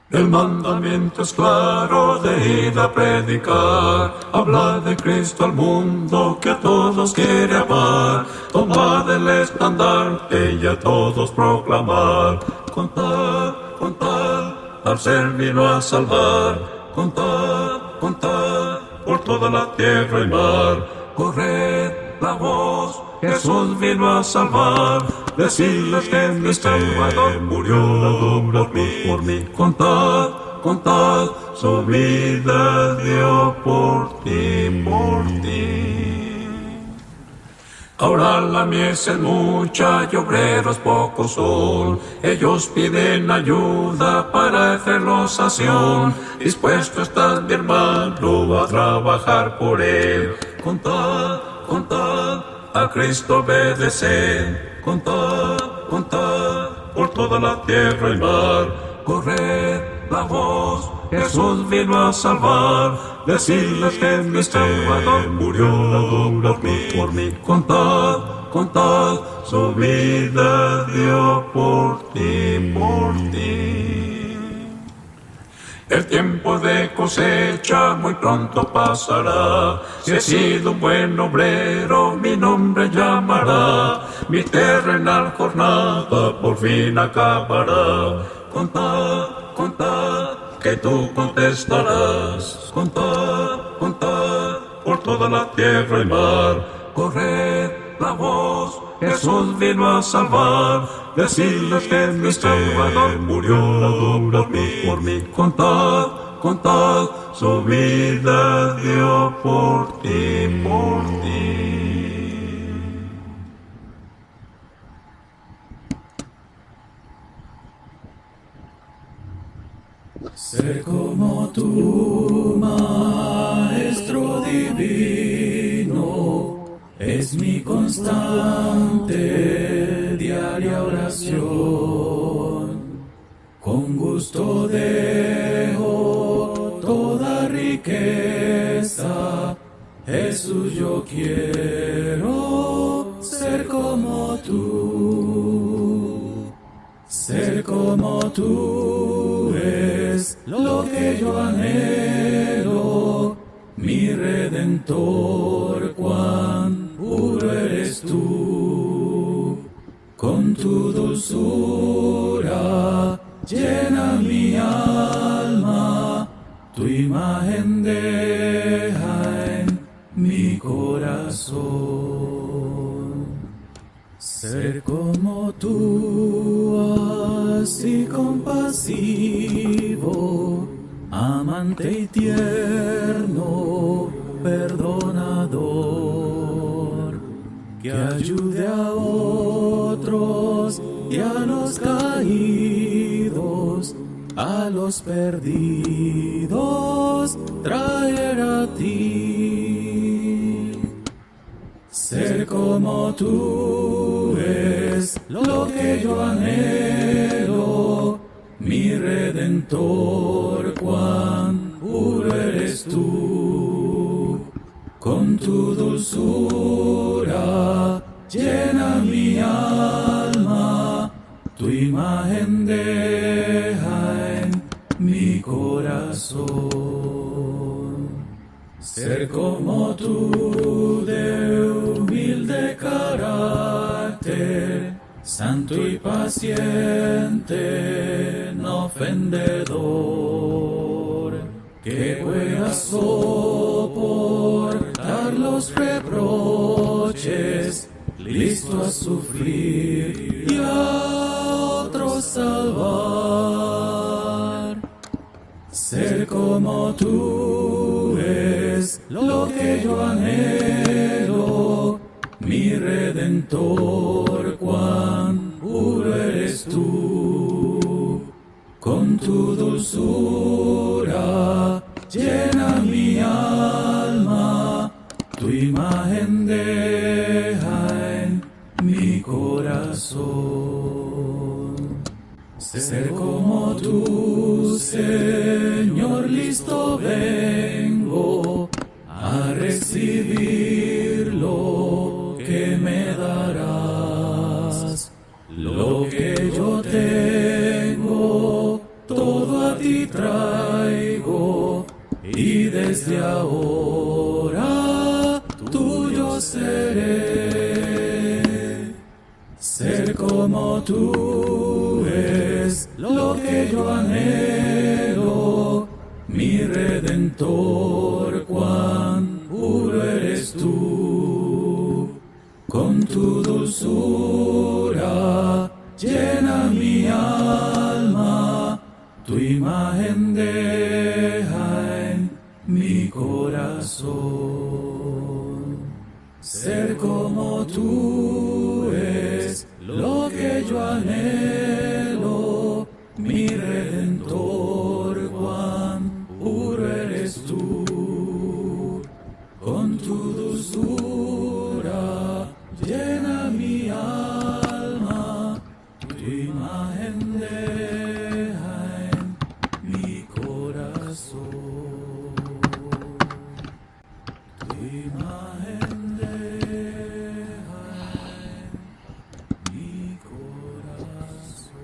El mandamiento es claro de ir a predicar, hablar de Cristo al mundo que a todos quiere amar, tomar el estandarte y a todos proclamar, contad, contad, al ser vino a salvar, contad, contad, por toda la tierra y mar, corred la voz, Jesús vino a salvar, decirles que mi Salvador murió por mí, contad, contad, su vida dio por ti, por ti. Ahora la mies es mucha y obreros pocos son, ellos piden ayuda para hacerlos acción, dispuesto estás mi hermano a trabajar por él, contad, contad, a Cristo obedeced, contad, contad, por toda la tierra y mar, corred la voz, Jesús vino a salvar, decirles que mi Salvador murió por mí, contad, contad, su vida dio por ti, por ti. El tiempo de cosecha muy pronto pasará, si he sido un buen obrero, mi nombre llamará, mi terrenal jornada por fin acabará. Contad, contad, que tú contestarás, contad, contad, por toda la tierra y mar, corred la voz, Jesús vino a salvar, decirles que mi Salvador murió por mí, contad, contad, su vida dio por ti, por ti. Ser como tú, Maestro divino, es mi constante diaria oración. Con gusto dejo toda riqueza, Jesús, yo quiero ser como tú. Ser como tú es lo que yo anhelo, mi Redentor, cuán puro eres tú. Con tu dulzura llena mi alma, tu imagen deja en mi corazón. Ser como tú, así compasivo, amante y tierno, perdonador, que ayude a otros y a los caídos, a los perdidos, traer a ti. Ser como tú es lo que yo anhelo, mi Redentor, cuán puro eres tú. Con tu dulzura llena mi alma, tu imagen deja en mi corazón. Ser como tú de humilde carácter, santo y paciente, no ofendedor, que pueda soportar los reproches, listo a sufrir y a otros salvar. Ser como tú es lo que yo anhelo, mi Redentor, cuán puro eres tú. Con tu dulzura llena mi alma, tu imagen deja en mi corazón. Ser como tú, Señor, listo vengo a recibir lo que me darás. Lo que yo tengo, todo a ti Ser como tú es lo que yo anhelo, mi Redentor, cuán puro eres tú. Con tu dulzura llena mi alma, tu imagen deja en mi corazón. Ser como tú es lo que yo anhelo, mi Redentor, cuán puro eres tú. Con tu dulzura llena mi alma, tu imagen deja en mi corazón. Tu imagen deja en mi corazón.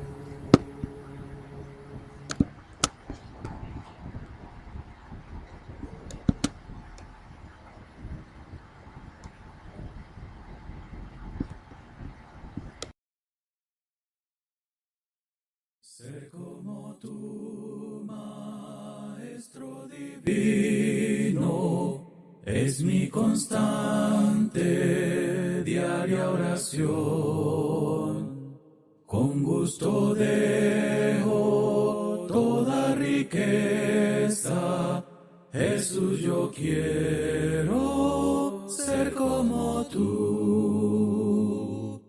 Ser como tú, Maestro divino, es mi constante diaria oración. Con gusto dejo toda riqueza, Jesús, yo quiero ser como tú.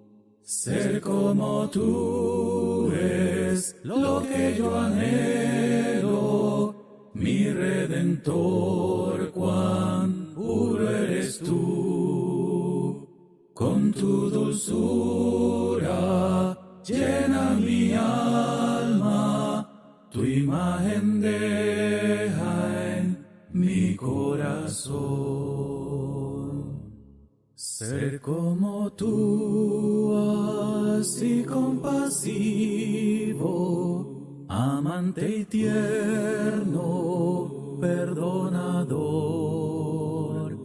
Ser como tú es lo que yo anhelo, mi Redentor, cuán puro eres tú. Con tu dulzura llena mi alma, tu imagen deja en mi corazón. Ser como tú, así compasivo, amante y tierno, perdonador,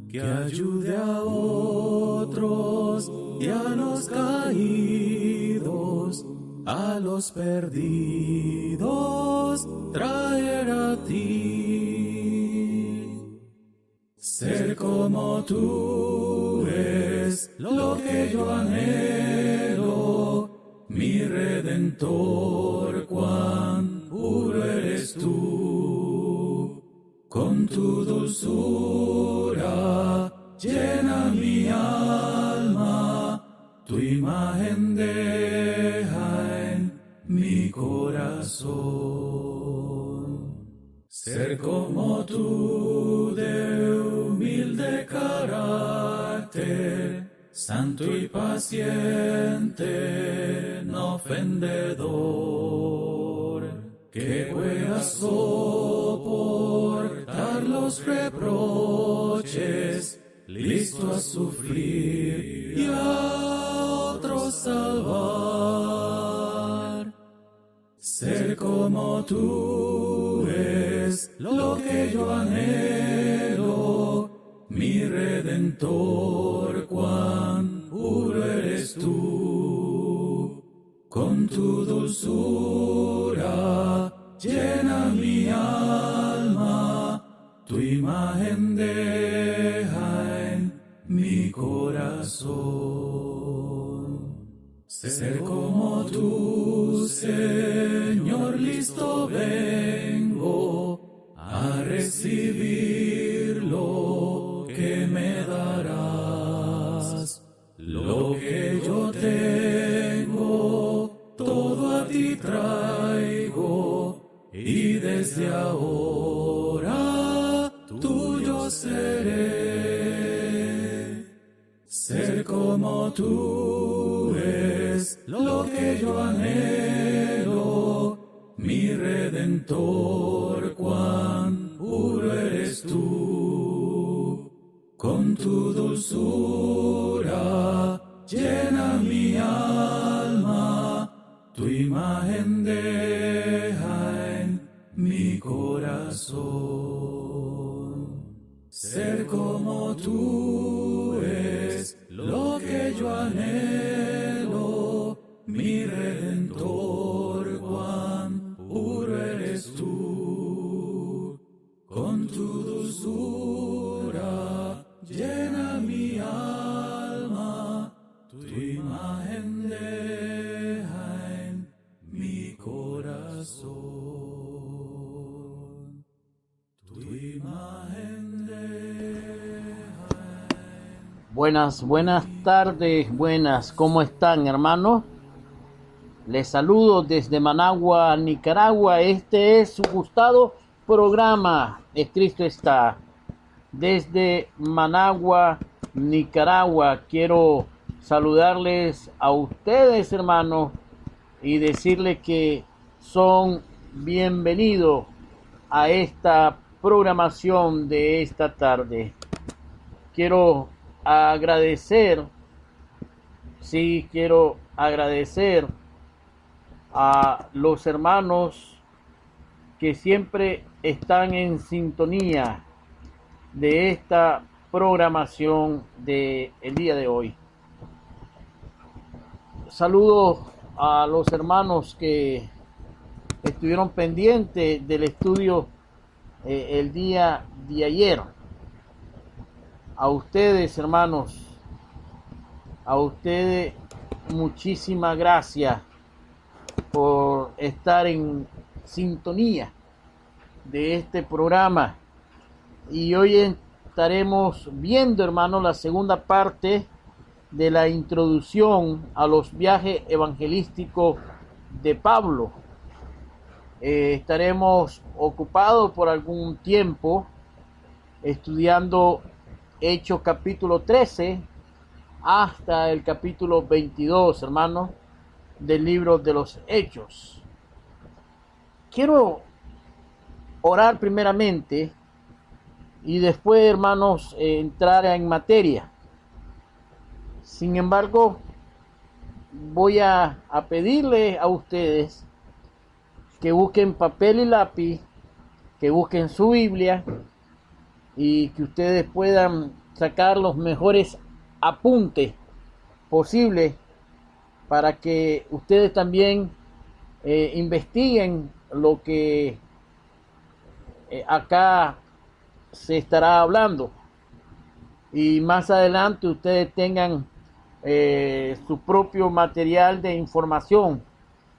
que ayude a otros y a los caídos, a los perdidos, traer a ti. Ser como tú es lo que yo anhelo, mi Redentor, cuán puro eres tú. Con tu dulzura llena mi alma, tu imagen deja en mi corazón. Ser como tú de humilde carácter, santo y paciente, no ofendedor, que pueda soportar los reproches, listo a sufrir y a otros salvar. Ser como tú es lo que yo anhelo, mi Redentor, cuán puro eres tú. Con tu dulzura llena mi alma, tu imagen deja en mi corazón. Ser como tú, Señor, listo vengo a recibir lo que me darás. Lo que yo tengo, todo a ti traigo, y desde ahora tuyo seré. Ser como tú es lo que yo anhelo, mi Redentor, cuán puro eres tú. Con tu dulzura llena mi alma, tu imagen deja en mi corazón. Ser como tú es lo que yo anhelo, imagen deja en mi corazón. Tu imagen deja en... Buenas tardes, ¿cómo están, hermanos? Les saludo desde Managua, Nicaragua. Este es su gustado programa, Cristo está. Desde Managua, Nicaragua, quiero saludarles a ustedes, hermanos, y decirles que son bienvenidos a esta programación de esta tarde. Quiero agradecer a los hermanos que siempre están en sintonía de esta programación del día de hoy. Saludos a los hermanos que estuvieron pendientes del estudio el día de ayer. A ustedes, hermanos, a ustedes muchísimas gracias por estar en sintonía de este programa. Y hoy estaremos viendo, hermanos, la segunda parte de la introducción a los viajes evangelísticos de Pablo. Estaremos ocupados por algún tiempo estudiando Hechos capítulo 13 hasta el capítulo 22, hermanos, del libro de los Hechos. Quiero orar primeramente y después, hermanos, entrar en materia. Sin embargo, voy a pedirle a ustedes que busquen papel y lápiz, que busquen su Biblia y que ustedes puedan sacar los mejores apuntes posibles para que ustedes también investiguen lo que acá se estará hablando, y más adelante ustedes tengan su propio material de información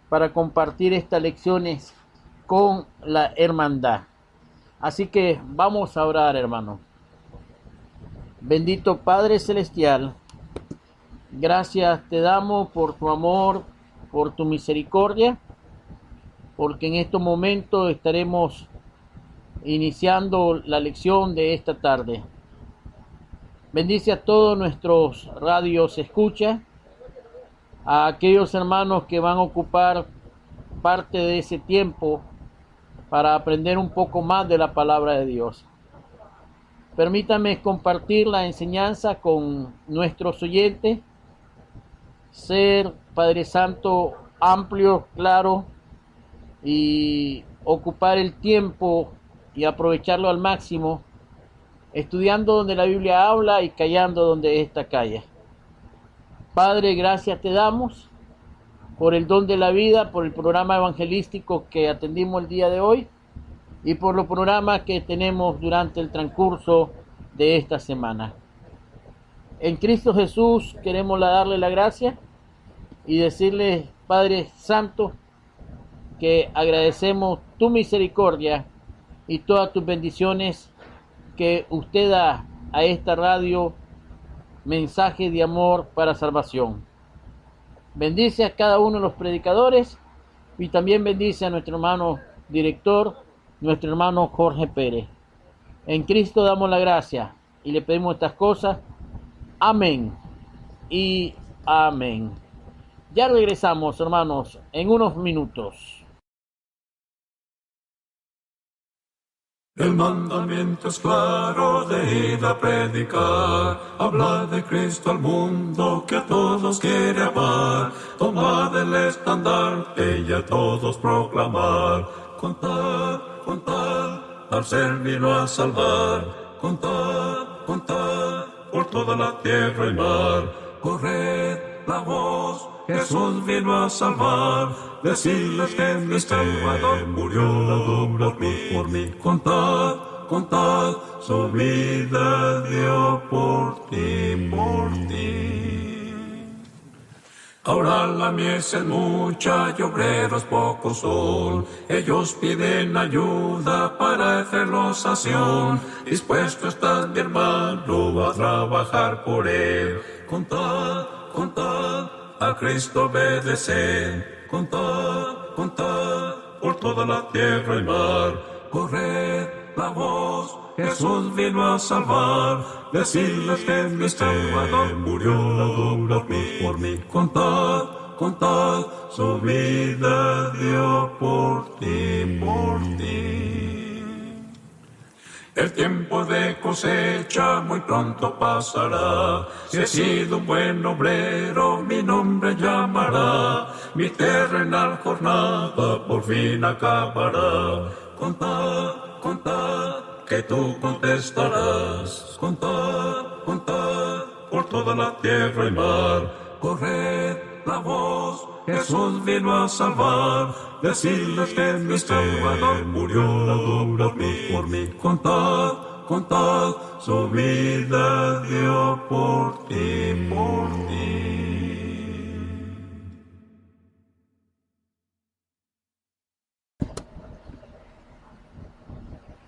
para compartir estas lecciones con la hermandad. Así que vamos a orar, hermano. Bendito Padre Celestial, gracias te damos por tu amor, por tu misericordia, porque en estos momentos estaremos iniciando la lección de esta tarde. Bendice a todos nuestros radios escucha, a aquellos hermanos que van a ocupar parte de ese tiempo para aprender un poco más de la palabra de Dios. Permítame compartir la enseñanza con nuestros oyentes, ser, Padre Santo, amplio, claro, y ocupar el tiempo y aprovecharlo al máximo, estudiando donde la Biblia habla y callando donde ésta calla. Padre, gracias te damos por el don de la vida, por el programa evangelístico que atendimos el día de hoy y por los programas que tenemos durante el transcurso de esta semana. En Cristo Jesús queremos darle la gracia y decirle, Padre Santo, que agradecemos tu misericordia y todas tus bendiciones que usted da a esta radio, mensaje de amor para salvación. Bendice a cada uno de los predicadores y también bendice a nuestro hermano director, nuestro hermano Jorge Pérez. En Cristo damos la gracia y le pedimos estas cosas. Amén y amén. Ya regresamos, hermanos, en unos minutos. El mandamiento es claro de ir a predicar, hablar de Cristo al mundo que a todos quiere amar, tomad el estandarte y a todos proclamar, contad, contad, al ser vino a salvar, contad, contad, por toda la tierra y mar, corred la voz, Jesús vino a salvar, decirles que mi Salvador murió por mí. Contad, contad, su vida dio por ti, por ti. Ahora la mies es mucha y obreros pocos son. Ellos piden ayuda para hacerlos a Sión. Dispuesto estás, mi hermano, a trabajar por él. Contad, contad, a Cristo obedeced. Contad, contad, por toda la tierra y mar. Corred la voz, Jesús vino a salvar. Decidles que mi Salvador murió por mí. Contad, contad, su vida dio por ti, por ti. El tiempo de cosecha muy pronto pasará. Si he sido un buen obrero, mi nombre llamará. Mi terrenal jornada por fin acabará. Contad, contad, que tú contestarás. Contad, contad, por toda la tierra y mar. Corred la voz, Jesús vino a salvar. Decidles que mi Salvador murió por mí. Contad, contad, su vida dio por ti, por ti.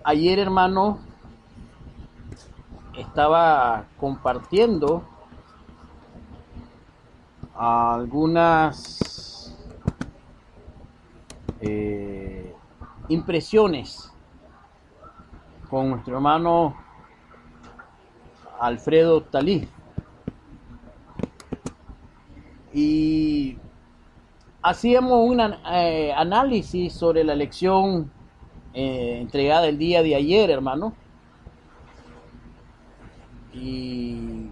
Ayer, hermano, estaba compartiendo algunas impresiones con nuestro hermano Alfredo Talí, y hacíamos un análisis sobre la lección entregada el día de ayer, hermano, y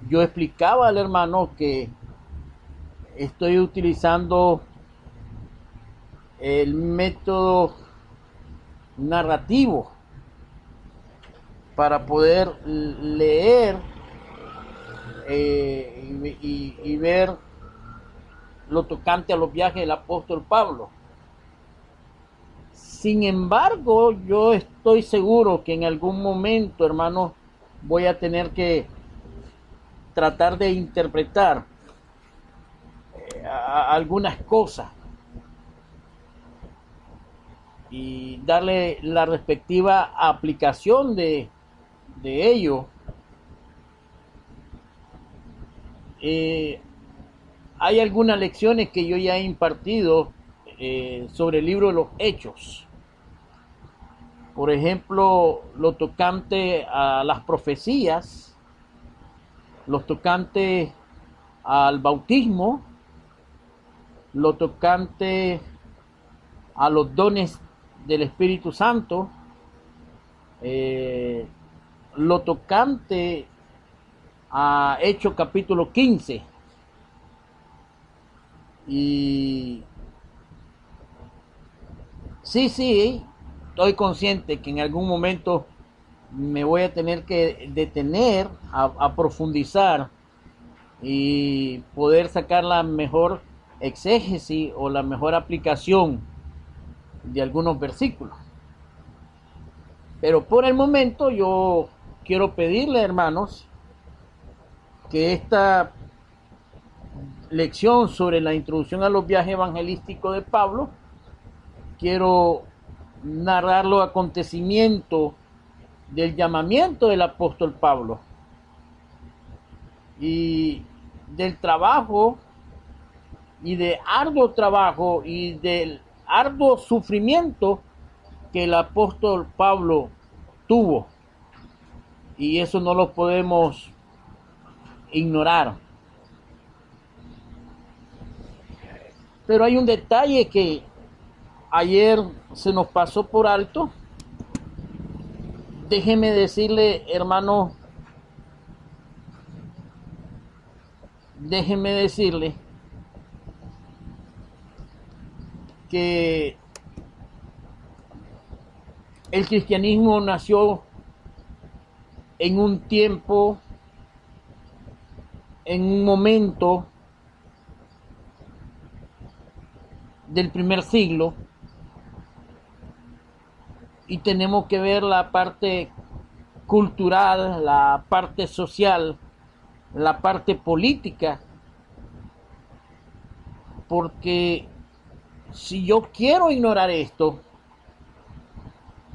yo explicaba al hermano que estoy utilizando el método narrativo para poder leer y ver lo tocante a los viajes del apóstol Pablo. Sin embargo, yo estoy seguro que en algún momento, hermano, voy a tener que tratar de interpretar algunas cosas y darle la respectiva aplicación de ello. Hay algunas lecciones que yo ya he impartido sobre el libro de los Hechos. Por ejemplo, lo tocante a las profecías, lo tocante al bautismo, lo tocante a los dones del Espíritu Santo, lo tocante a Hechos capítulo 15. Y sí, estoy consciente que en algún momento me voy a tener que detener a profundizar y poder sacar la mejor exégesis o la mejor aplicación de algunos versículos. Pero por el momento yo quiero pedirle, hermanos, que esta lección sobre la introducción a los viajes evangelísticos de Pablo, quiero narrar los acontecimientos del llamamiento del apóstol Pablo y del trabajo y de arduo trabajo y del arduo sufrimiento que el apóstol Pablo tuvo, y eso no lo podemos ignorar. Pero hay un detalle que ayer se nos pasó por alto. Déjeme decirle, hermano, que el cristianismo nació en un tiempo, en un momento del primer siglo, y tenemos que ver la parte cultural, la parte social, la parte política porque si yo quiero ignorar esto,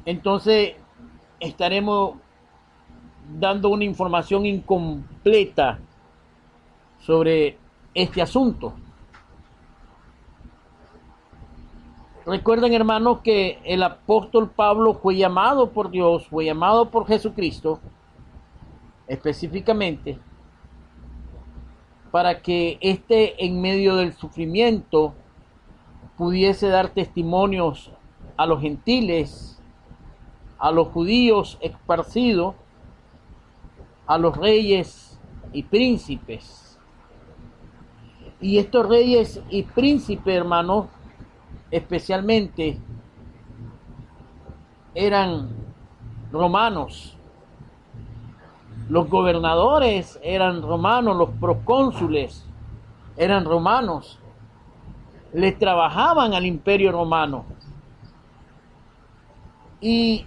entonces estaremos dando una información incompleta sobre este asunto. Recuerden, hermanos, que el apóstol Pablo fue llamado por Dios, fue llamado por Jesucristo, específicamente, para que en medio del sufrimiento pudiese dar testimonios a los gentiles, a los judíos esparcidos, a los reyes y príncipes. Y estos reyes y príncipes, hermanos, especialmente eran romanos. Los gobernadores eran romanos, los procónsules eran romanos. Les trabajaban al imperio romano. Y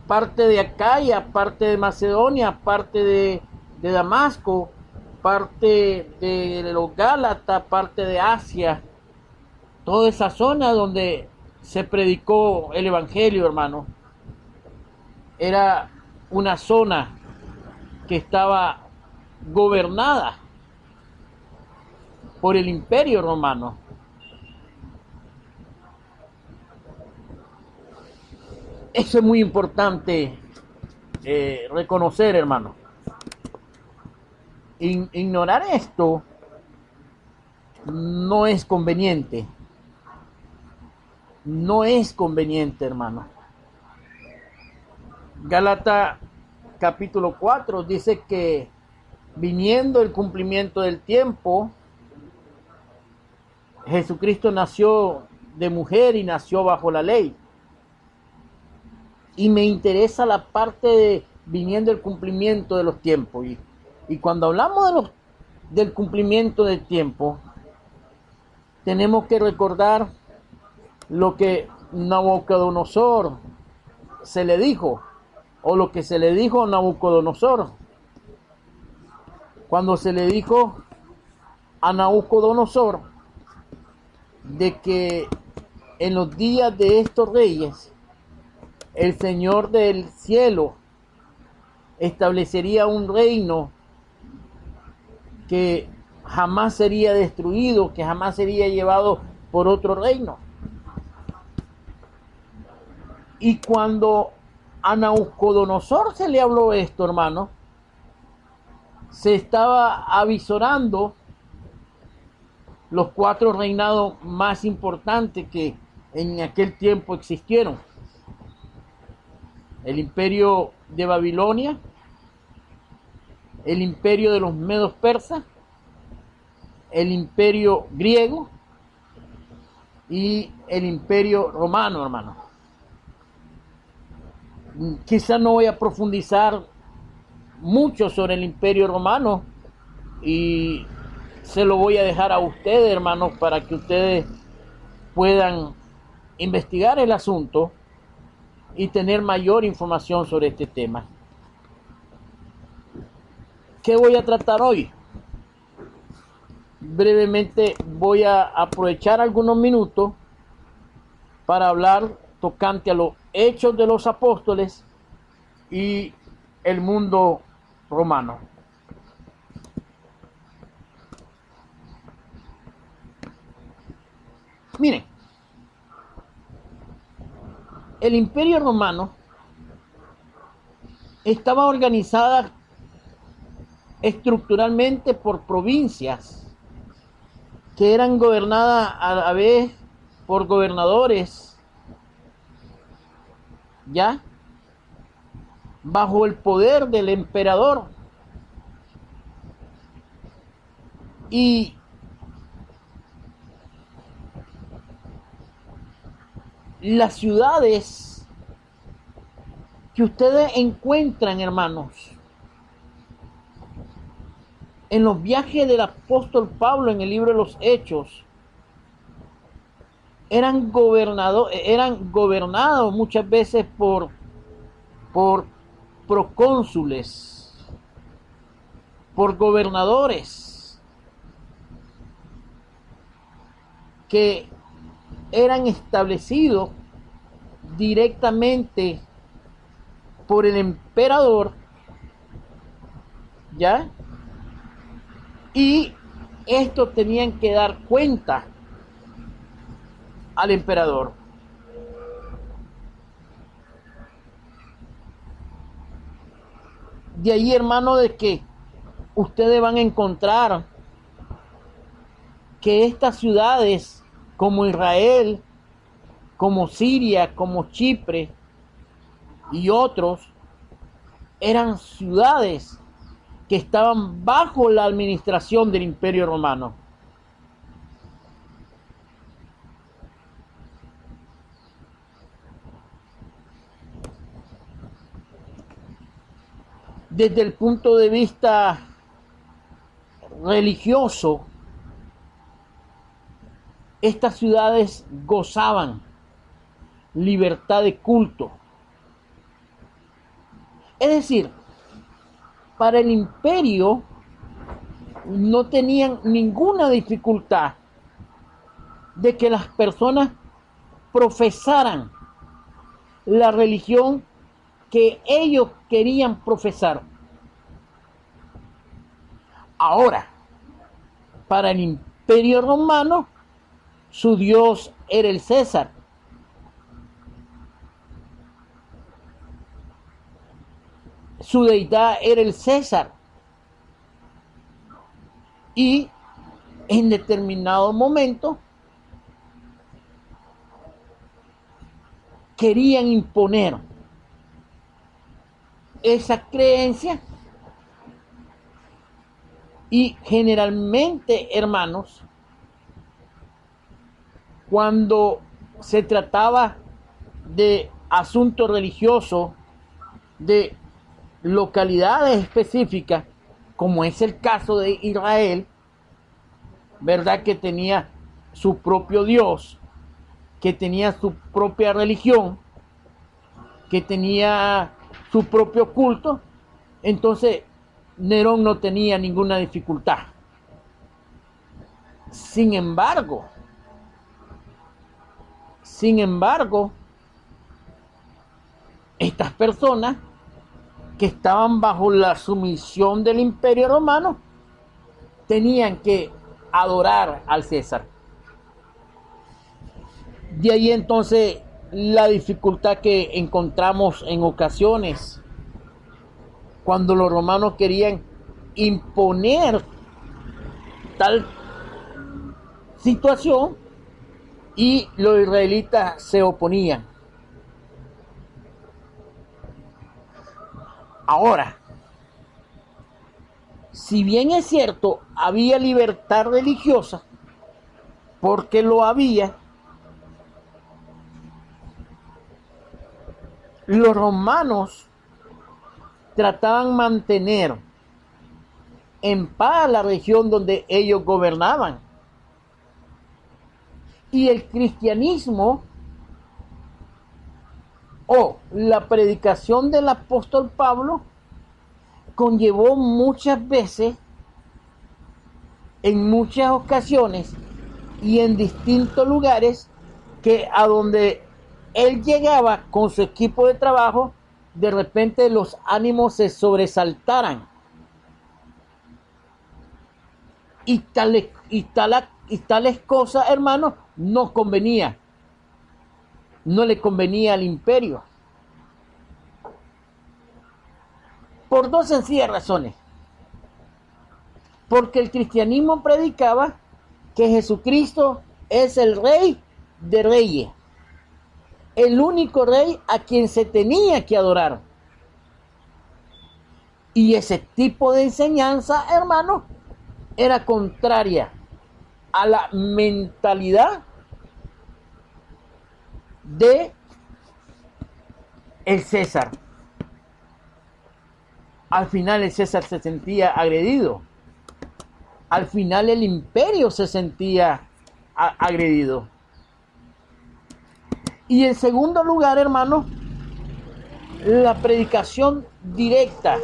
parte de Acaya, parte de Macedonia, parte de Damasco, parte de los Gálatas, parte de Asia, toda esa zona donde se predicó el evangelio, hermano, era una zona que estaba gobernada por el imperio romano. Eso es muy importante reconocer, hermano. Ignorar esto no es conveniente. No es conveniente, hermano. Gálatas capítulo 4 dice que viniendo el cumplimiento del tiempo, Jesucristo nació de mujer y nació bajo la ley. Y me interesa la parte de viniendo el cumplimiento de los tiempos. Y cuando hablamos del cumplimiento del tiempo, tenemos que recordar lo que Nabucodonosor se le dijo, o lo que se le dijo a Nabucodonosor. Cuando se le dijo a Nabucodonosor de que en los días de estos reyes, el Señor del cielo establecería un reino que jamás sería destruido, que jamás sería llevado por otro reino. Y cuando a Nabucodonosor se le habló esto, hermano, se estaba avisorando los 4 reinados más importantes que en aquel tiempo existieron. El imperio de Babilonia, el imperio de los medos persas, el imperio griego y el imperio romano, hermano. Quizás no voy a profundizar mucho sobre el imperio romano y se lo voy a dejar a ustedes, hermanos, para que ustedes puedan investigar el asunto y tener mayor información sobre este tema. ¿Qué voy a tratar hoy? Brevemente voy a aprovechar algunos minutos para hablar tocante a los hechos de los apóstoles y el mundo romano. Miren, el imperio romano estaba organizada estructuralmente por provincias que eran gobernadas a la vez por gobernadores, ¿ya? Bajo el poder del emperador. Y las ciudades que ustedes encuentran, hermanos, en los viajes del apóstol Pablo en el libro de los Hechos, eran gobernados muchas veces por procónsules, por gobernadores. que eran establecidos directamente por el emperador, ¿ya? Y estos tenían que dar cuenta al emperador. De ahí, hermano, de que ustedes van a encontrar que estas ciudades como Israel, como Siria, como Chipre y otros, eran ciudades que estaban bajo la administración del Imperio Romano. Desde el punto de vista religioso, estas ciudades gozaban libertad de culto. Es decir, para el imperio no tenían ninguna dificultad de que las personas profesaran la religión que ellos querían profesar. Ahora, para el Imperio Romano, su dios era el César. Su deidad era el César. Y en determinado momento querían imponer esa creencia, y generalmente, hermanos, cuando se trataba de asuntos religiosos de localidades específicas, como es el caso de Israel, ¿verdad? Que tenía su propio Dios, que tenía su propia religión, que tenía su propio culto. Entonces Nerón no tenía ninguna dificultad. Sin embargo, estas personas que estaban bajo la sumisión del Imperio Romano tenían que adorar al César. De ahí entonces la dificultad que encontramos en ocasiones cuando los romanos querían imponer tal situación y los israelitas se oponían. Ahora, si bien es cierto, había libertad religiosa, porque lo había, los romanos trataban de mantener en paz la región donde ellos gobernaban. Y el cristianismo o la predicación del apóstol Pablo conllevó muchas veces, en muchas ocasiones y en distintos lugares, que a donde él llegaba con su equipo de trabajo, de repente los ánimos se sobresaltaran. Y tales cosas, hermanos, no convenía. No le convenía al imperio. Por dos sencillas razones. Porque el cristianismo predicaba que Jesucristo es el Rey de Reyes, el único rey a quien se tenía que adorar. Y ese tipo de enseñanza, hermano, era contraria a la mentalidad de el César. Al final el César se sentía agredido. Al final el imperio se sentía agredido. Y en segundo lugar, hermano, la predicación directa,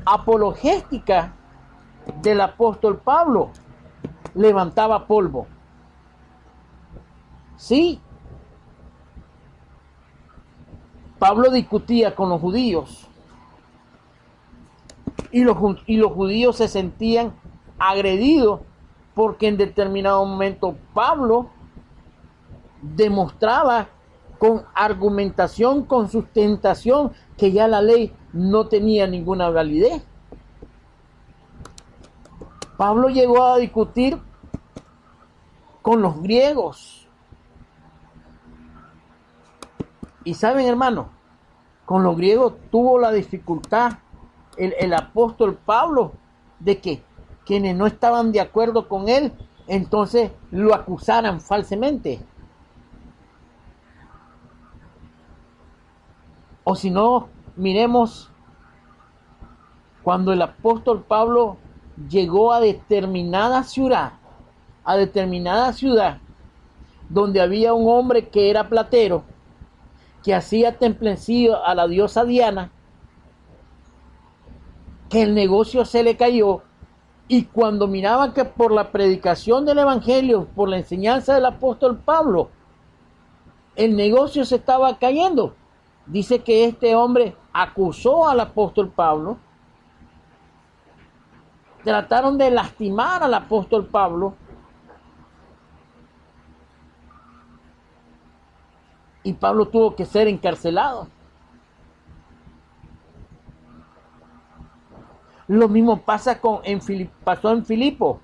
apologética del apóstol Pablo levantaba polvo. Sí, Pablo discutía con los judíos y los judíos se sentían agredidos porque en determinado momento Pablo demostraba con argumentación, con sustentación, que ya la ley no tenía ninguna validez. Pablo llegó a discutir con los griegos. Y saben, hermano, con los griegos tuvo la dificultad el apóstol Pablo de que quienes no estaban de acuerdo con él, entonces lo acusaran falsamente. O si no, miremos cuando el apóstol Pablo llegó a determinada ciudad, donde había un hombre que era platero, que hacía templencillo a la diosa Diana, que el negocio se le cayó, y cuando miraban que por la predicación del evangelio, por la enseñanza del apóstol Pablo, el negocio se estaba cayendo, dice que este hombre acusó al apóstol Pablo, trataron de lastimar al apóstol Pablo, y Pablo tuvo que ser encarcelado. Lo mismo pasó en Filipo,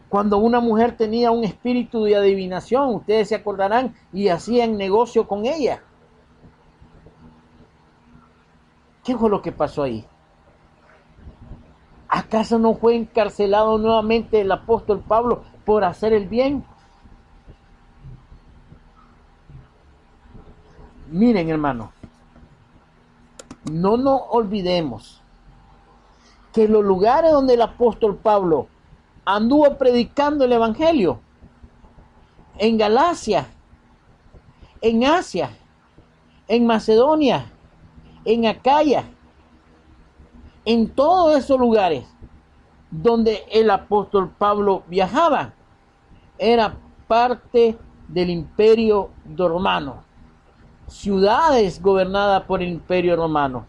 cuando una mujer tenía un espíritu de adivinación, ustedes se acordarán, y hacían negocio con ella. ¿Qué fue lo que pasó ahí? ¿Acaso no fue encarcelado nuevamente el apóstol Pablo por hacer el bien? Miren, hermano, no nos olvidemos que los lugares donde el apóstol Pablo anduvo predicando el evangelio, en Galacia, en Asia, en Macedonia, en Acaya, en todos esos lugares donde el apóstol Pablo viajaba, era parte del imperio romano, ciudades gobernadas por el imperio romano,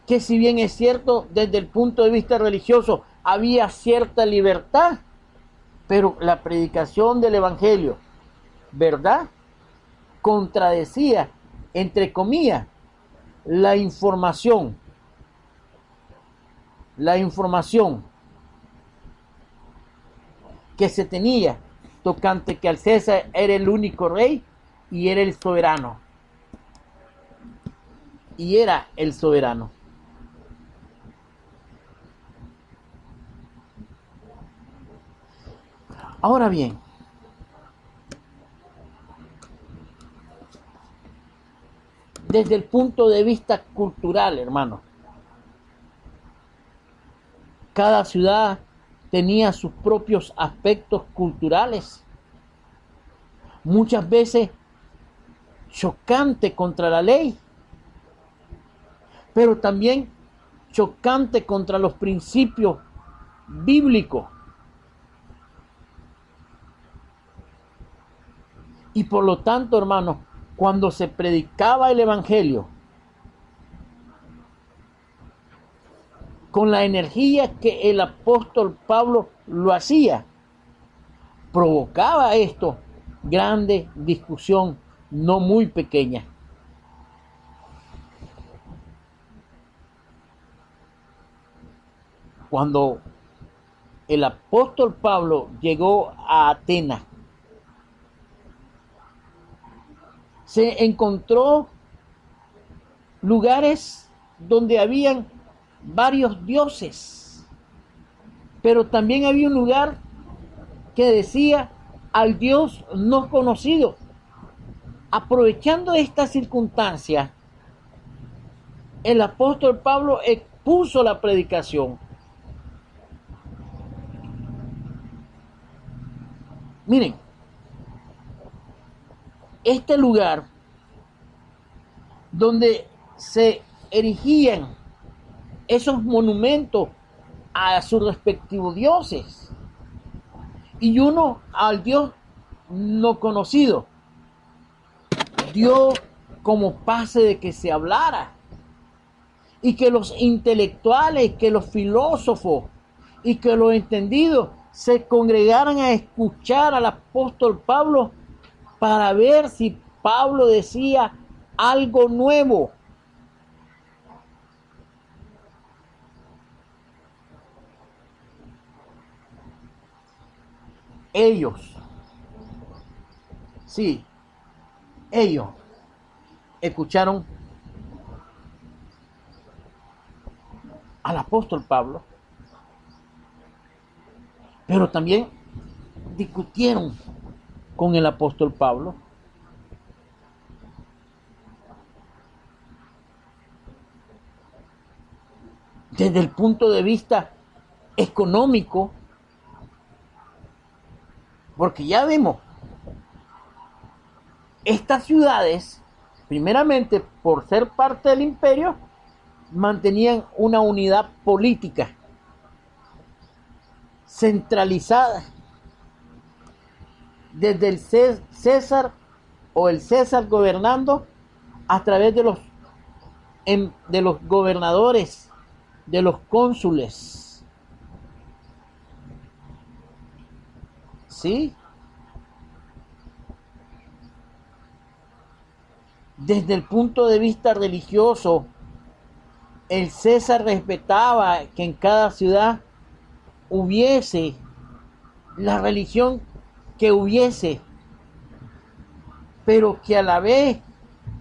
que si bien es cierto desde el punto de vista religioso había cierta libertad, pero la predicación del evangelio, ¿verdad?, contradecía, entre comillas, la información que se tenía tocante que al César era el único rey y era el soberano. Ahora bien, desde el punto de vista cultural, hermano, cada ciudad tenía sus propios aspectos culturales, muchas veces chocante contra la ley, pero también chocante contra los principios bíblicos. Y por lo tanto, hermanos, cuando se predicaba el evangelio con la energía que el apóstol Pablo lo hacía, provocaba esto grande discusión, no muy pequeña. Cuando el apóstol Pablo llegó a Atenas, se encontró lugares donde habían varios dioses, pero también había un lugar que decía al Dios no conocido. Aprovechando esta circunstancia, el apóstol Pablo expuso la predicación. Miren, este lugar donde se erigían esos monumentos a sus respectivos dioses y uno al Dios no conocido dio como pase de que se hablara y que los intelectuales, que los filósofos y que los entendidos se congregaran a escuchar al apóstol Pablo para ver si Pablo decía algo nuevo. Ellos escucharon al apóstol Pablo, pero también discutieron con el apóstol Pablo. Desde el punto de vista económico, porque ya vimos, estas ciudades, primeramente por ser parte del imperio, mantenían una unidad política centralizada desde el César o el César gobernando a través de los gobernadores, de los cónsules. ¿Sí? Desde el punto de vista religioso, el César respetaba que en cada ciudad hubiese la religión que hubiese, pero que a la vez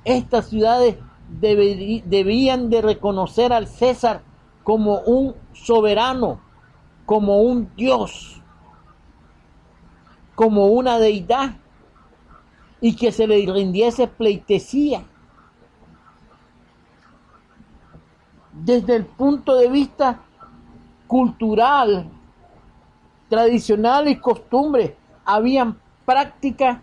estas ciudades debían de reconocer al César como un soberano, como un Dios, como una deidad, y que se le rindiese pleitesía. Desde el punto de vista cultural, tradicional y costumbre, habían prácticas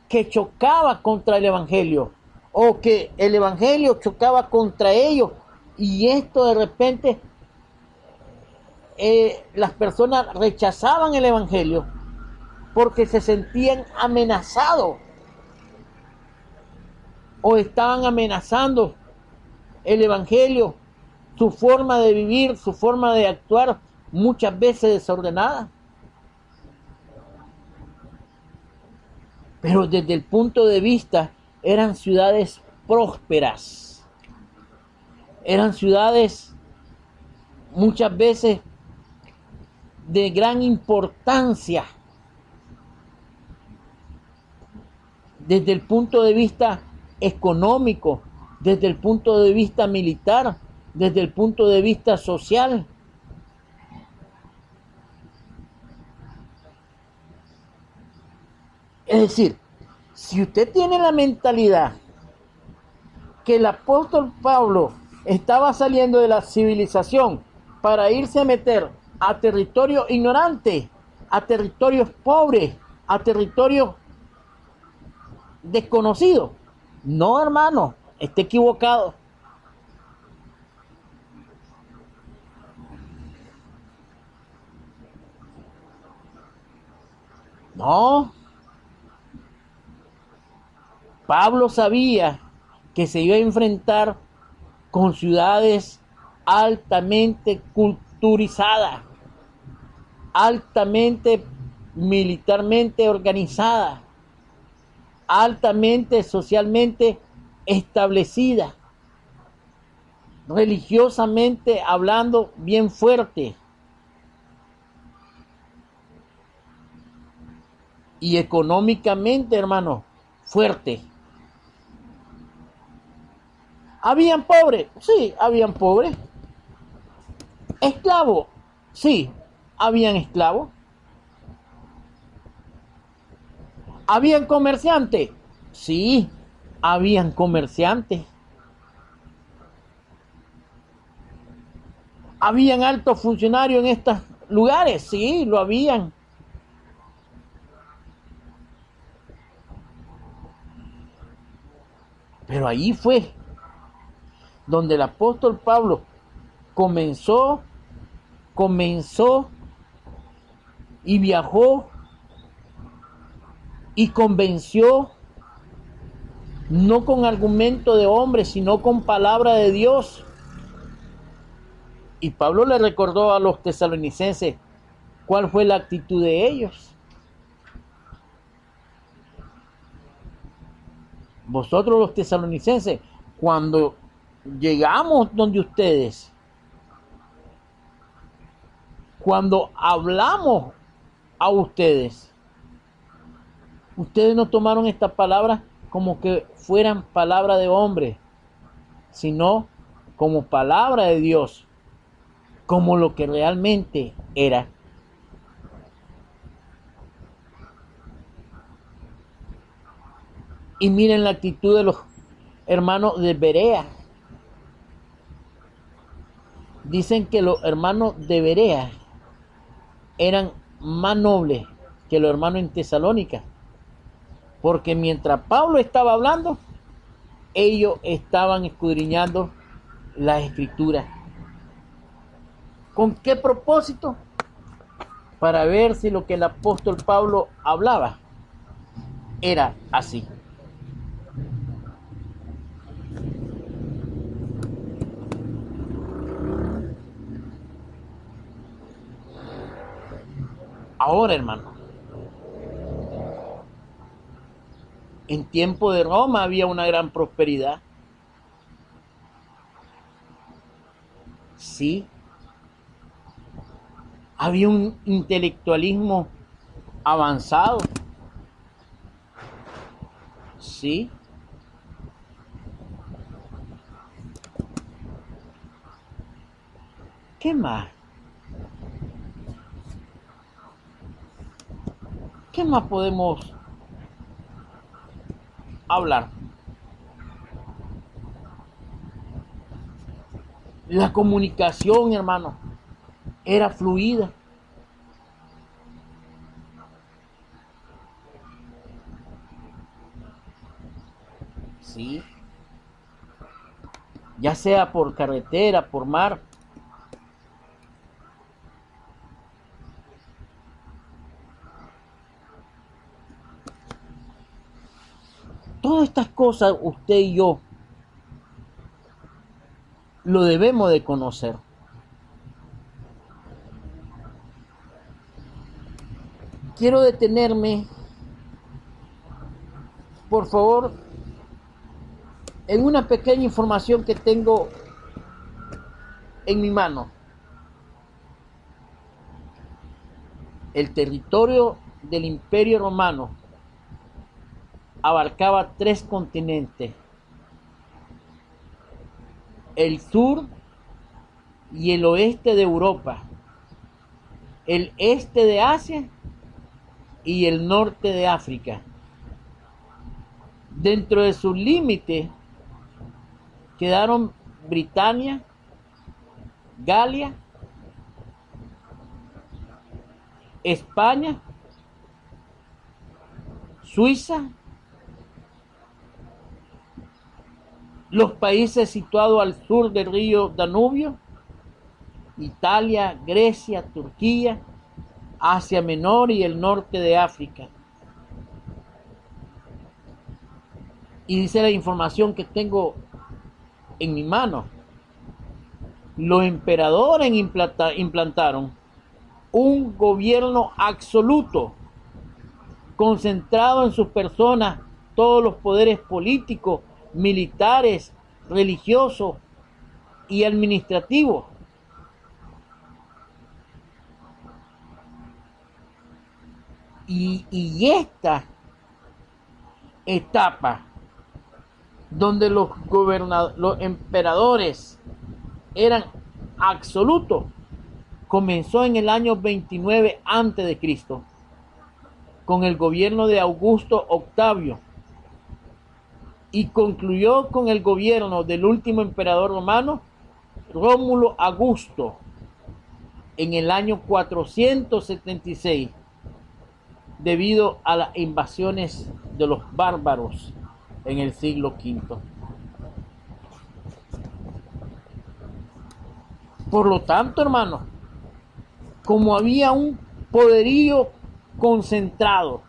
que chocaban contra el evangelio, o que el evangelio chocaba contra ellos, y esto de repente las personas rechazaban el evangelio porque se sentían amenazados o estaban amenazando el evangelio, su forma de vivir, su forma de actuar, muchas veces desordenada. Pero desde el punto de vista, eran ciudades prósperas, eran ciudades muchas veces de gran importancia. Desde el punto de vista económico, desde el punto de vista militar, desde el punto de vista social. Es decir, si usted tiene la mentalidad que el apóstol Pablo estaba saliendo de la civilización para irse a meter a territorios ignorantes, a territorios pobres, a territorios desconocidos, no, hermano, está equivocado. No. Pablo sabía que se iba a enfrentar con ciudades altamente culturizadas, altamente militarmente organizadas, altamente socialmente establecida, religiosamente hablando bien fuerte, y económicamente, hermano, fuerte. ¿Habían pobres? Sí, habían pobres. ¿Esclavos? Sí, habían esclavos. ¿Habían comerciantes? Sí, habían comerciantes. ¿Habían altos funcionarios en estos lugares? Sí, lo habían. Pero ahí fue donde el apóstol Pablo comenzó y viajó y convenció no con argumento de hombre, sino con palabra de Dios. Y Pablo le recordó a los tesalonicenses cuál fue la actitud de ellos. Vosotros los tesalonicenses, cuando llegamos donde ustedes, cuando hablamos a ustedes, ustedes no tomaron esta palabra como que fueran palabra de hombre, sino como palabra de Dios, como lo que realmente era. Y miren la actitud de los hermanos de Berea. Dicen que los hermanos de Berea eran más nobles que los hermanos en Tesalónica, porque mientras Pablo estaba hablando, ellos estaban escudriñando las escrituras. ¿Con qué propósito? Para ver si lo que el apóstol Pablo hablaba era así. Ahora, hermano, en tiempo de Roma había una gran prosperidad. Sí. Había un intelectualismo avanzado. Sí. ¿Qué más? ¿Qué más podemos hablar? La comunicación, hermano, era fluida. Sí. Ya sea por carretera, por mar. Todas estas cosas usted y yo lo debemos de conocer. Quiero detenerme, por favor, en una pequeña información que tengo en mi mano. El territorio del Imperio Romano abarcaba 3 continentes: el sur y el oeste de Europa, el este de Asia y el norte de África. Dentro de sus límites quedaron Britania, Galia, España, Suiza, los países situados al sur del río Danubio, Italia, Grecia, Turquía, Asia Menor y el norte de África. Y dice la información que tengo en mi mano: los emperadores implantaron un gobierno absoluto, concentrado en sus personas todos los poderes políticos, militares, religiosos y administrativos. Y esta etapa donde los emperadores eran absolutos comenzó en el año 29 a.C. con el gobierno de Augusto Octavio y concluyó con el gobierno del último emperador romano, Rómulo Augusto, en el año 476, debido a las invasiones de los bárbaros en el siglo V. Por lo tanto, hermano, como había un poderío concentrado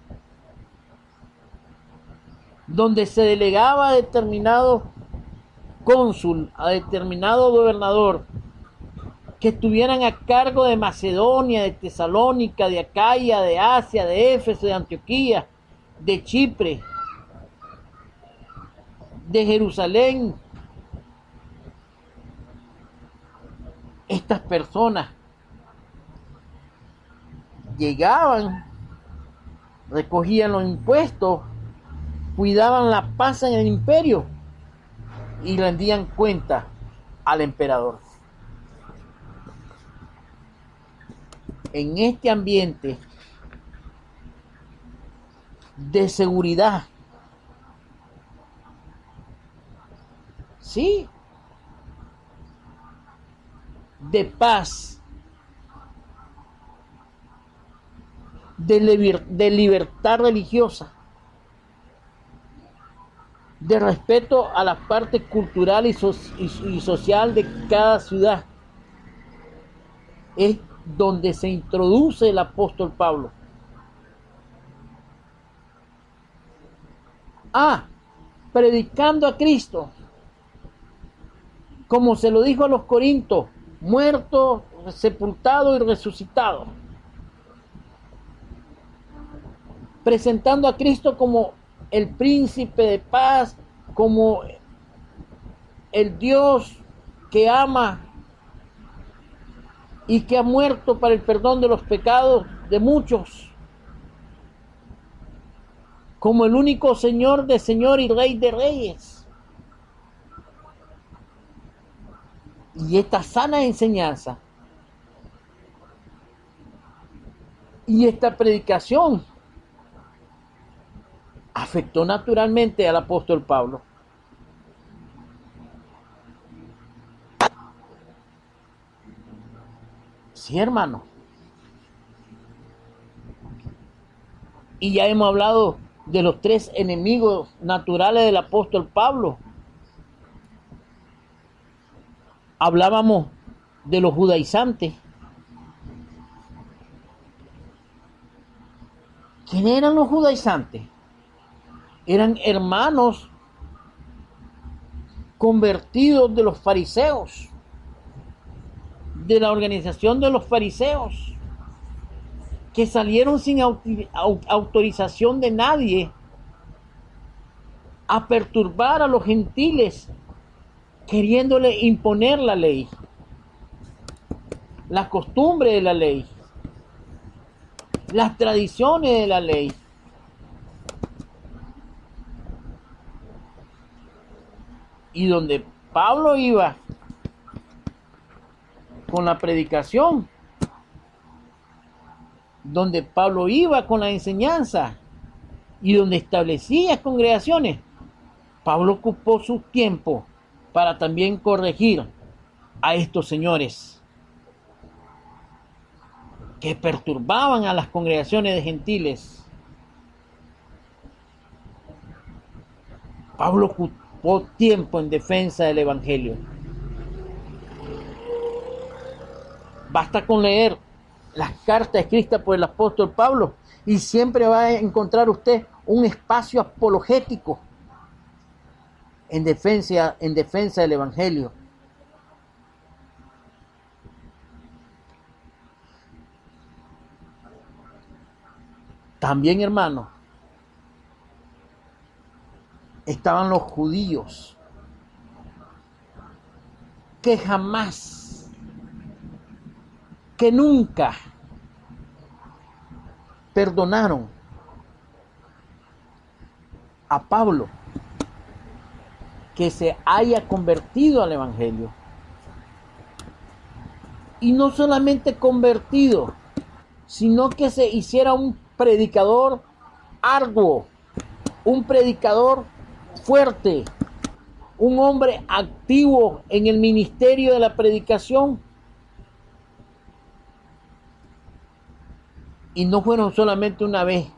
donde se delegaba a determinado cónsul, a determinado gobernador, que estuvieran a cargo de Macedonia, de Tesalónica, de Acaya, de Asia, de Éfeso, de Antioquía, de Chipre, de Jerusalén. Estas personas llegaban, recogían los impuestos, cuidaban la paz en el imperio y rendían cuenta al emperador. En este ambiente de seguridad, sí, de paz, de libertad religiosa, de respeto a la parte cultural y social de cada ciudad, es donde se introduce el apóstol Pablo. Predicando a Cristo, como se lo dijo a los corintios, muerto, sepultado y resucitado. Presentando a Cristo como el príncipe de paz, como el Dios que ama y que ha muerto para el perdón de los pecados de muchos, como el único Señor de señor y Rey de reyes. Y esta sana enseñanza y esta predicación afectó naturalmente al apóstol Pablo. Sí, hermano. Y ya hemos hablado de los 3 enemigos naturales del apóstol Pablo. Hablábamos de los judaizantes. ¿Quiénes eran los judaizantes? Eran hermanos convertidos de los fariseos, de la organización de los fariseos, que salieron sin autorización de nadie a perturbar a los gentiles, queriéndole imponer la ley, las costumbres de la ley, las tradiciones de la ley. Y donde Pablo iba con la predicación, donde Pablo iba con la enseñanza y donde establecía congregaciones, Pablo ocupó su tiempo para también corregir a estos señores que perturbaban a las congregaciones de gentiles. Pablo ocupó tiempo en defensa del evangelio. Basta con leer las cartas escritas por el apóstol Pablo y siempre va a encontrar usted un espacio apologético en defensa del evangelio. También, hermano, estaban los judíos que jamás, que nunca perdonaron a Pablo que se haya convertido al evangelio. Y no solamente convertido, sino que se hiciera un predicador arduo, un predicador fuerte, un hombre activo en el ministerio de la predicación. Y no fueron solamente una vez.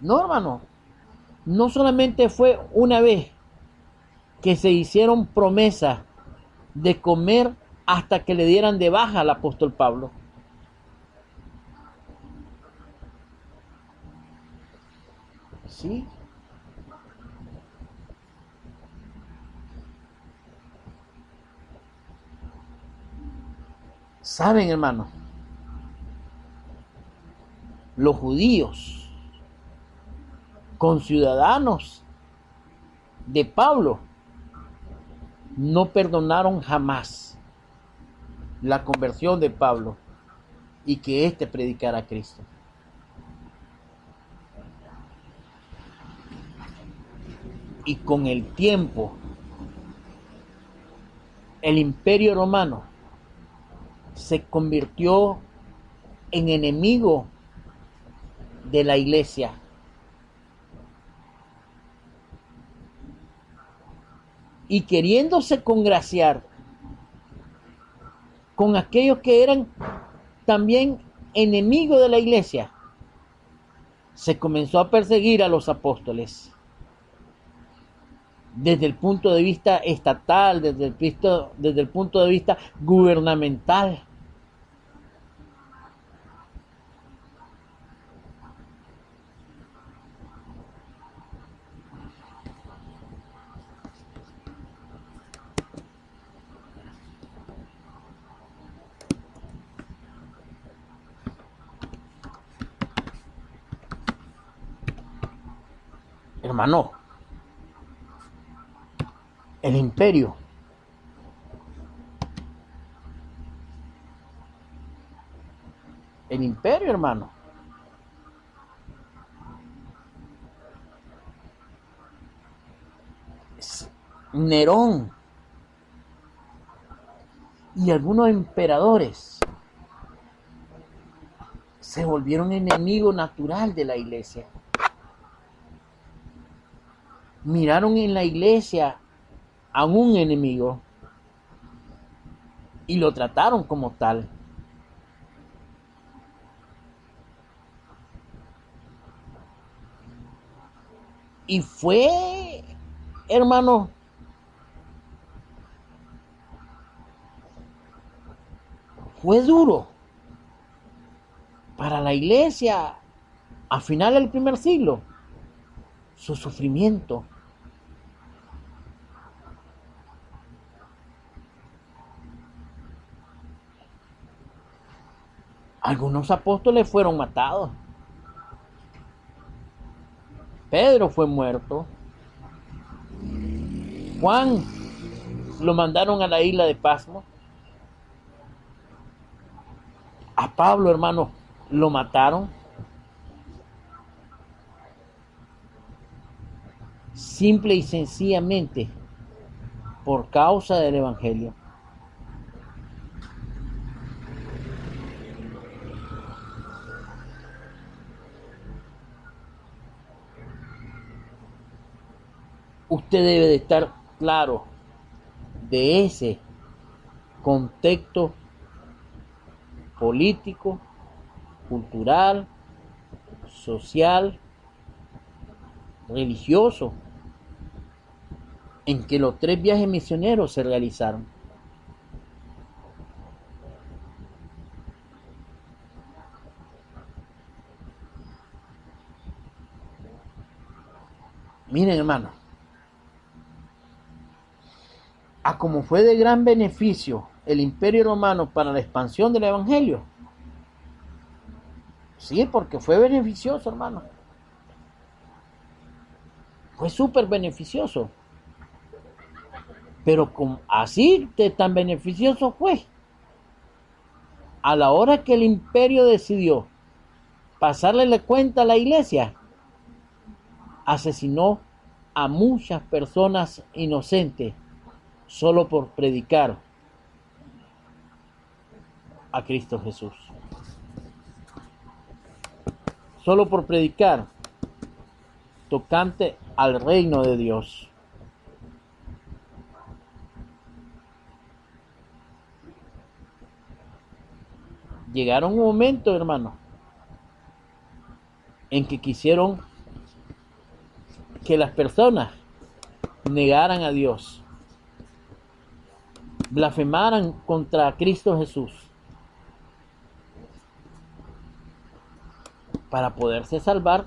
No, hermano, no solamente fue una vez que se hicieron promesas de comer hasta que le dieran de baja al apóstol Pablo. ¿Sí? Saben, hermano, los judíos, conciudadanos de Pablo, no perdonaron jamás la conversión de Pablo y que éste predicara a Cristo. Y con el tiempo, el Imperio Romano se convirtió en enemigo de la iglesia. Y queriéndose congraciar con aquellos que eran también enemigos de la iglesia, se comenzó a perseguir a los apóstoles. Desde el punto de vista estatal, desde el punto de vista gubernamental. Hermano, el imperio hermano, Nerón y algunos emperadores se volvieron enemigo natural de la iglesia. Miraron en la iglesia a un enemigo y lo trataron como tal. Y fue, hermano, fue duro para la iglesia a final del primer siglo su sufrimiento. Algunos apóstoles fueron matados. Pedro fue muerto. Juan lo mandaron a la isla de Pasmo. A Pablo, hermano, lo mataron. Simple y sencillamente por causa del evangelio. Usted debe de estar claro de ese contexto político, cultural, social, religioso, en que los 3 viajes misioneros se realizaron. Miren, hermano, a como fue de gran beneficio el Imperio Romano para la expansión del Evangelio. Sí, porque fue beneficioso, hermano. Fue súper beneficioso. Pero así de tan beneficioso fue. A la hora que el imperio decidió pasarle la cuenta a la iglesia, asesinó a muchas personas inocentes solo por predicar a Cristo Jesús. Solo por predicar tocante al reino de Dios. Llegaron un momento, hermano, en que quisieron que las personas negaran a Dios, blasfemaran contra Cristo Jesús, para poderse salvar.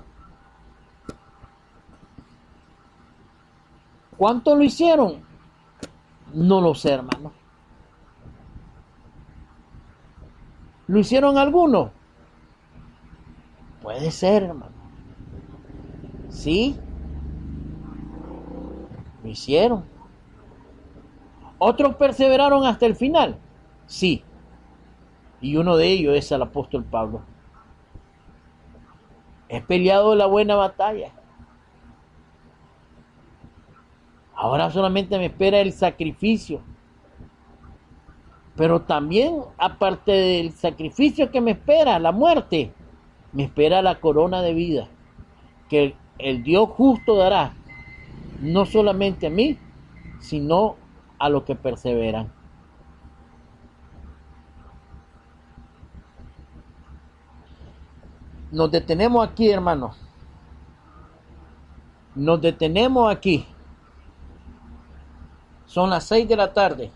¿Cuánto lo hicieron? No lo sé, hermano. ¿Lo hicieron algunos? Puede ser, hermano. Sí, lo hicieron. ¿Otros perseveraron hasta el final? Sí. Y uno de ellos es el apóstol Pablo. He peleado la buena batalla. Ahora solamente me espera el sacrificio. Pero también, aparte del sacrificio que me espera, la muerte, me espera la corona de vida que el Dios justo dará, no solamente a mí, sino a los que perseveran. Nos detenemos aquí, hermanos. Nos detenemos aquí. Son las 6 de la tarde.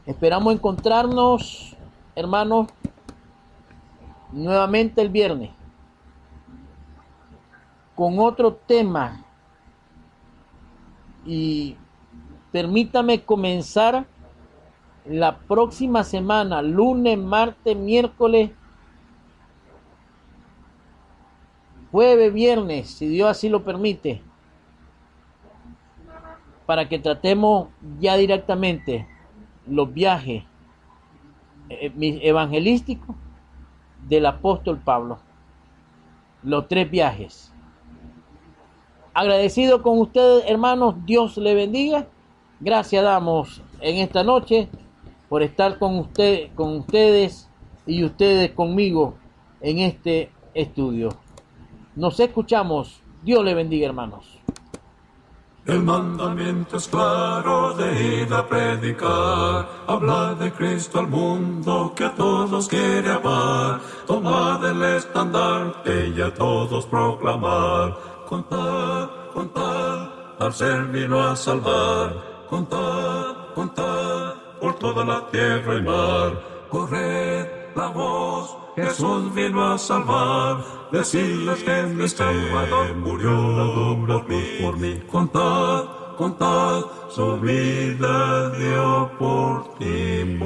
Esperamos encontrarnos, hermanos, nuevamente el viernes con otro tema. Y permítame comenzar la próxima semana, lunes, martes, miércoles, jueves, viernes, si Dios así lo permite, para que tratemos ya directamente los viajes evangelísticos del apóstol Pablo, los 3 viajes. Agradecido con ustedes, hermanos, Dios le bendiga. Gracias damos en esta noche por estar con ustedes y ustedes conmigo en este estudio. Nos escuchamos. Dios le bendiga, hermanos. El mandamiento es claro de ir a predicar, hablar de Cristo al mundo que a todos quiere amar, tomar el estandarte y a todos proclamar, contar, al ser vino a salvar, contar, por toda la tierra y mar, corred la voz, Jesús vino a salvar, decirles que mi Salvador murió por mí, contad, su vida dio por ti.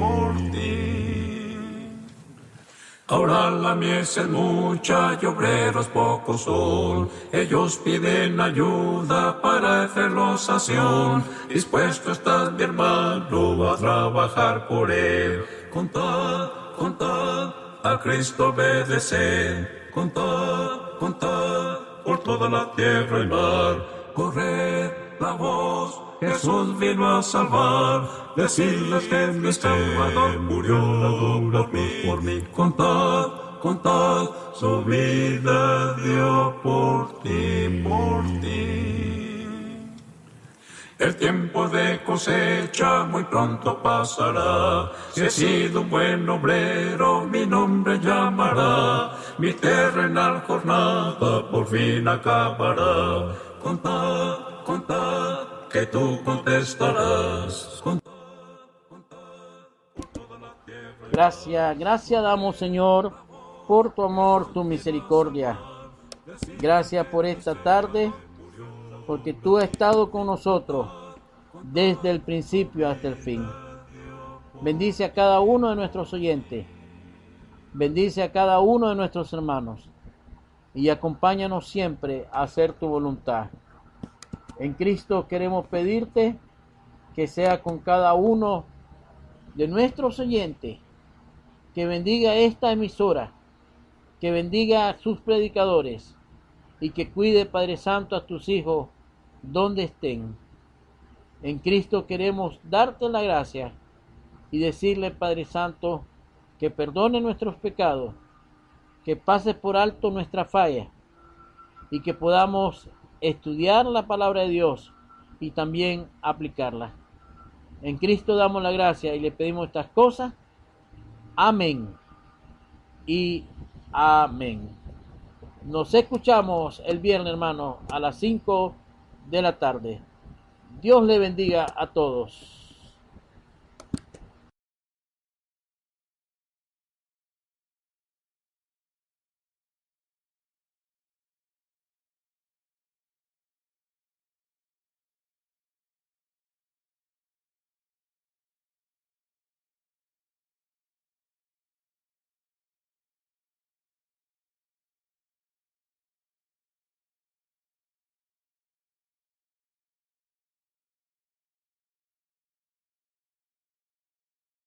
Ahora la mies es mucha y obreros pocos son, ellos piden ayuda para hacerlos a Sión, dispuesto estás mi hermano a trabajar por él, contad, a Cristo obedeced, contad, por toda la tierra y mar, corred la voz, Jesús vino a salvar, decirles que mi Salvador murió por mí, contad, su vida dio por ti. El tiempo de cosecha muy pronto pasará. Si he sido un buen obrero, mi nombre llamará. Mi terrenal jornada por fin acabará. Contad, que tú contestarás. Gracias damos, Señor, por tu amor, tu misericordia. Gracias por esta tarde, porque tú has estado con nosotros desde el principio hasta el fin. Bendice a cada uno de nuestros oyentes. Bendice a cada uno de nuestros hermanos. Y acompáñanos siempre a hacer tu voluntad. En Cristo queremos pedirte que sea con cada uno de nuestros oyentes, que bendiga esta emisora, que bendiga a sus predicadores y que cuide, Padre Santo, a tus hijos donde estén. En Cristo queremos darte la gracia y decirle, Padre Santo, que perdone nuestros pecados, que pases por alto nuestra falla y que podamos estudiar la palabra de Dios y también aplicarla. En Cristo damos la gracia y le pedimos estas cosas. Amén y amén. Nos escuchamos el viernes, hermano, a las 5 de la tarde. Dios le bendiga a todos.